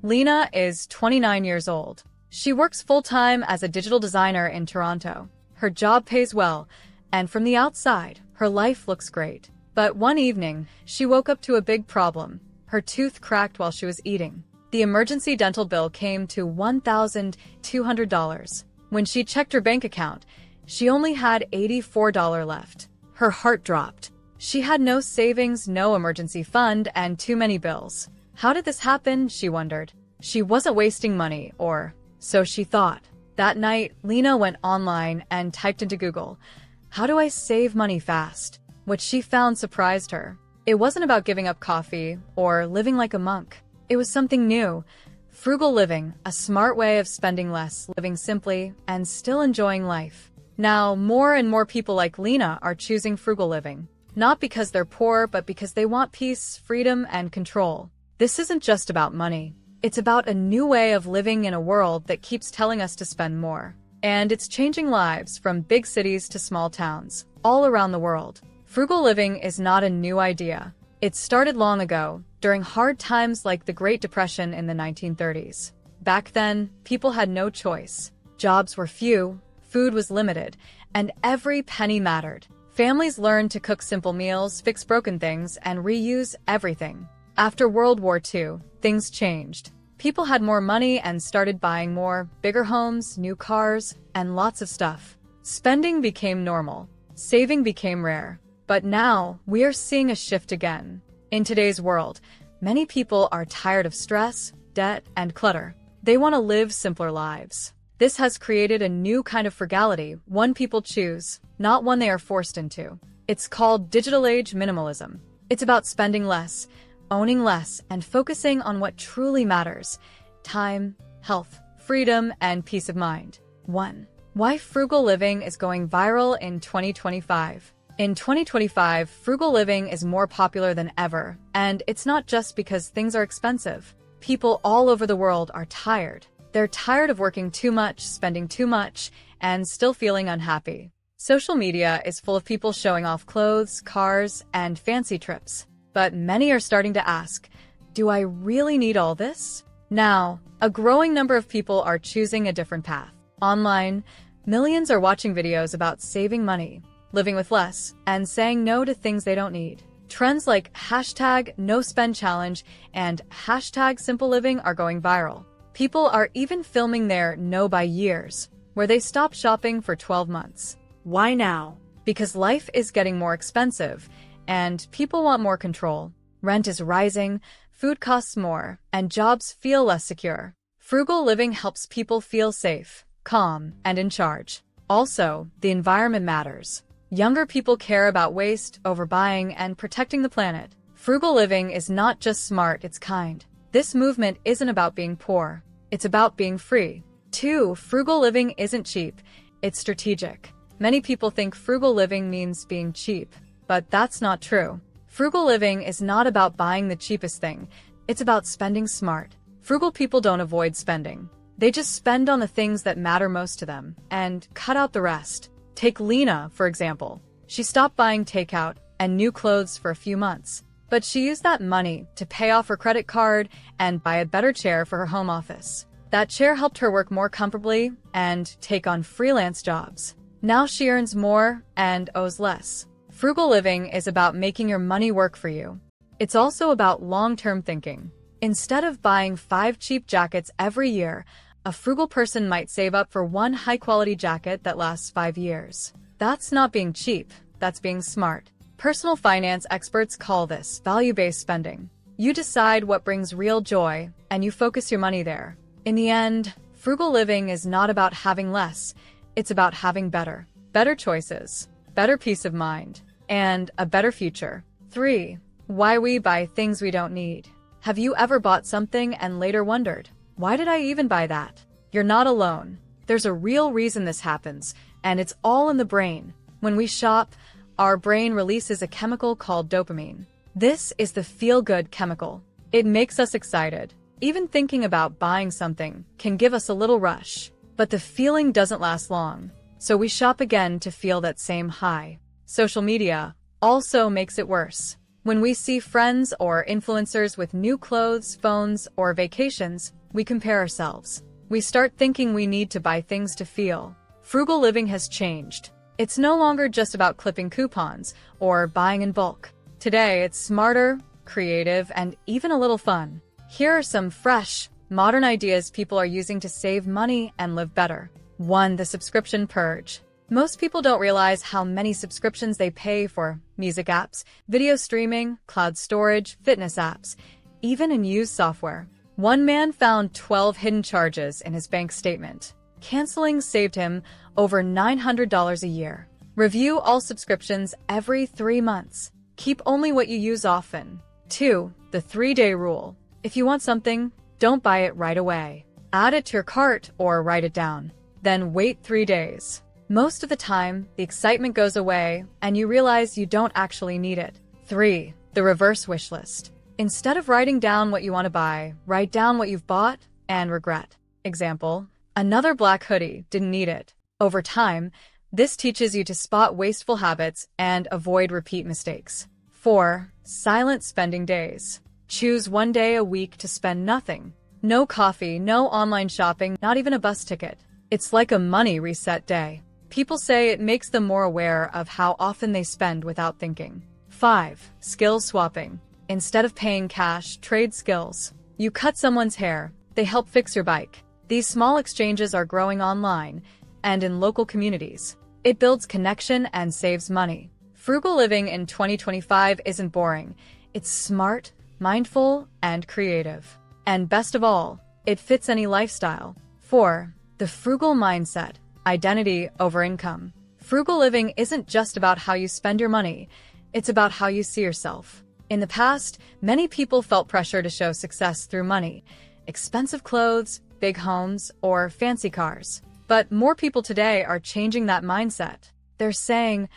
Lena is 29 years old. She works full-time as a digital designer in Toronto. Her job pays well, and from the outside, her life looks great. But one evening, she woke up to a big problem. Her tooth cracked while she was eating. The emergency dental bill came to $1,200. When she checked her bank account, she only had $84 left. Her heart dropped. She had no savings, no emergency fund, and too many bills. How did this happen? She wondered. She wasn't wasting money, or so she thought. That night, Lena went online and typed into Google, "How do I save money fast?" What she found surprised her. It wasn't about giving up coffee or living like a monk. It was something new. Frugal living, a smart way of spending less, living simply, and still enjoying life. Now, more and more people like Lena are choosing frugal living. Not because they're poor, but because they want peace, freedom, and control. This isn't just about money. It's about a new way of living in a world that keeps telling us to spend more. And it's changing lives from big cities to small towns, all around the world. Frugal living is not a new idea. It started long ago, during hard times like the Great Depression in the 1930s. Back then, people had no choice. Jobs were few, food was limited, and every penny mattered. Families learned to cook simple meals, fix broken things, and reuse everything. After World War II, things changed. People had more money and started buying more, bigger homes, new cars, and lots of stuff. Spending became normal. Saving became rare. But now, we are seeing a shift again. In today's world, many people are tired of stress, debt, and clutter. They want to live simpler lives. This has created a new kind of frugality, one people choose, not one they are forced into. It's called digital age minimalism. It's about spending less, owning less, and focusing on what truly matters: time, health, freedom, and peace of mind. 1. Why frugal living is going viral in 2025. In 2025, frugal living is more popular than ever, and it's not just because things are expensive. People all over the world are tired. They're tired of working too much, spending too much, and still feeling unhappy. Social media is full of people showing off clothes, cars, and fancy trips. But many are starting to ask, do I really need all this? Now, a growing number of people are choosing a different path. Online, millions are watching videos about saving money, living with less, and saying no to things they don't need. Trends like #NoSpendChallenge and #SimpleLiving are going viral. People are even filming their no buy years, where they stop shopping for 12 months. Why now? Because life is getting more expensive, and people want more control. Rent is rising, food costs more, and jobs feel less secure. Frugal living helps people feel safe, calm, and in charge. Also, the environment matters. Younger people care about waste, overbuying, and protecting the planet. Frugal living is not just smart, it's kind. This movement isn't about being poor. It's about being free. 2. Frugal living isn't cheap. It's strategic. Many people think frugal living means being cheap, but that's not true. Frugal living is not about buying the cheapest thing. It's about spending smart. Frugal people don't avoid spending. They just spend on the things that matter most to them and cut out the rest. Take Lena, for example. She stopped buying takeout and new clothes for a few months, but she used that money to pay off her credit card and buy a better chair for her home office. That chair helped her work more comfortably and take on freelance jobs. Now she earns more and owes less. Frugal living is about making your money work for you. It's also about long-term thinking. Instead of buying 5 cheap jackets every year, a frugal person might save up for one high-quality jacket that lasts 5 years. That's not being cheap, that's being smart. Personal finance experts call this value-based spending. You decide what brings real joy, and you focus your money there. In the end, frugal living is not about having less, it's about having better. Better choices, better peace of mind, and a better future. 3. Why we buy things we don't need. Have you ever bought something and later wondered, why did I even buy that? You're not alone. There's a real reason this happens, and it's all in the brain. When we shop, our brain releases a chemical called dopamine. This is the feel-good chemical. It makes us excited. Even thinking about buying something can give us a little rush. But the feeling doesn't last long, so we shop again to feel that same high. Social media also makes it worse. When we see friends or influencers with new clothes, phones, or vacations, we compare ourselves. We start thinking we need to buy things to feel. Frugal living has changed. It's no longer just about clipping coupons or buying in bulk. Today, it's smarter, creative, and even a little fun. Here are some fresh, modern ideas people are using to save money and live better. 1. The subscription purge. Most people don't realize how many subscriptions they pay for music apps, video streaming, cloud storage, fitness apps, even in used software. One man found 12 hidden charges in his bank statement. Canceling saved him over $900 a year. Review all subscriptions every 3 months. Keep only what you use often. 2. The 3-day rule. If you want something, don't buy it right away. Add it to your cart or write it down. Then wait 3 days. Most of the time, the excitement goes away and you realize you don't actually need it. 3. The reverse wish list. Instead of writing down what you want to buy, write down what you've bought and regret. Example, another black hoodie, didn't need it. Over time, this teaches you to spot wasteful habits and avoid repeat mistakes. 4. Silent spending days. Choose 1 day a week to spend nothing. No coffee, no online shopping, not even a bus ticket. It's like a money reset day. People say it makes them more aware of how often they spend without thinking. 5. Skill swapping. Instead of paying cash, trade skills. You cut someone's hair, they help fix your bike. These small exchanges are growing online and in local communities. It builds connection and saves money. Frugal living in 2025 isn't boring. It's smart, mindful, and creative. And best of all, it fits any lifestyle. 4. The frugal mindset. Identity over income. Frugal living isn't just about how you spend your money, it's about how you see yourself. In the past, many people felt pressure to show success through money, expensive clothes, big homes, or fancy cars. But more people today are changing that mindset. They're saying,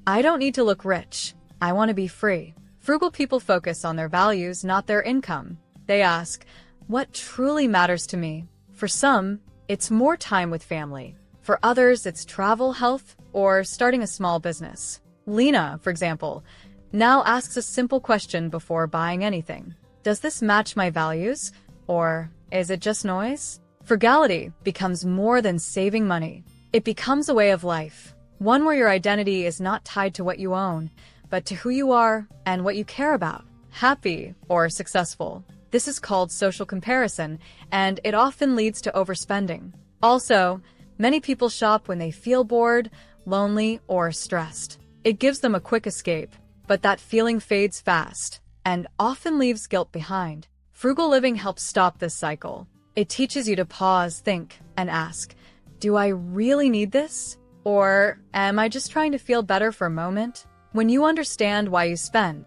I don't need to look rich, I want to be free. Frugal people focus on their values, not their income. They ask, what truly matters to me? For some, it's more time with family. For others, it's travel, health, or starting a small business. Lena, for example, now asks a simple question before buying anything. Does this match my values? Or is it just noise? Frugality becomes more than saving money. It becomes a way of life, one where your identity is not tied to what you own, but to who you are and what you care about. Happy or successful. This is called social comparison, and it often leads to overspending. Also, many people shop when they feel bored, lonely, or stressed. It gives them a quick escape, but that feeling fades fast and often leaves guilt behind. Frugal living helps stop this cycle. It teaches you to pause, think, and ask, do I really need this? Or am I just trying to feel better for a moment? When you understand why you spend,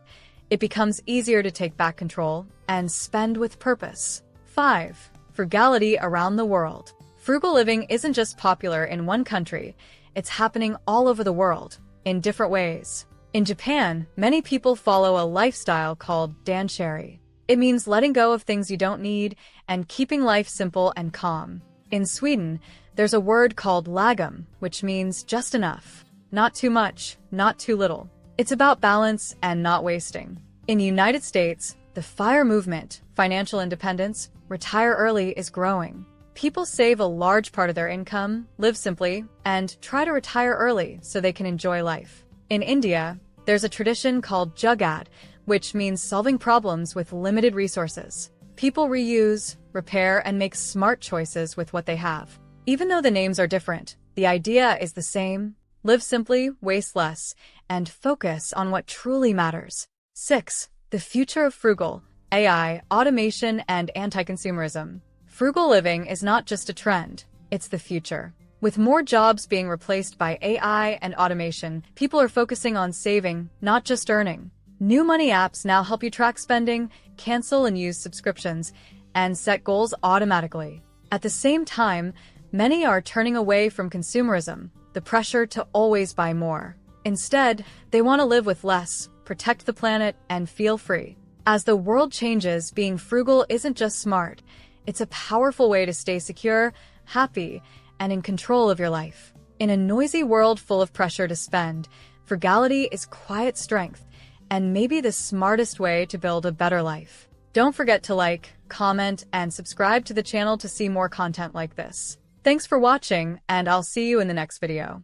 it becomes easier to take back control and spend with purpose. 5. Frugality around the world. Frugal living isn't just popular in one country, it's happening all over the world, in different ways. In Japan, many people follow a lifestyle called Danshari. It means letting go of things you don't need and keeping life simple and calm. In Sweden, there's a word called Lagom, which means just enough. Not too much, not too little. It's about balance and not wasting. In the United States, the FIRE movement, financial independence, retire early, is growing. People save a large part of their income, live simply, and try to retire early so they can enjoy life. In India, there's a tradition called Jugaad, which means solving problems with limited resources. People reuse, repair, and make smart choices with what they have. Even though the names are different, the idea is the same. Live simply, waste less, and focus on what truly matters. 6. The future of frugal. AI, automation, and anti-consumerism. Frugal living is not just a trend, it's the future. With more jobs being replaced by AI and automation, people are focusing on saving, not just earning. New money apps now help you track spending, cancel and use subscriptions, and set goals automatically. At the same time, many are turning away from consumerism, the pressure to always buy more. Instead, they want to live with less, protect the planet, and feel free. As the world changes, being frugal isn't just smart, it's a powerful way to stay secure, happy, and in control of your life. In a noisy world full of pressure to spend, frugality is quiet strength, and maybe the smartest way to build a better life. Don't forget to like, comment, and subscribe to the channel to see more content like this. Thanks for watching, and I'll see you in the next video.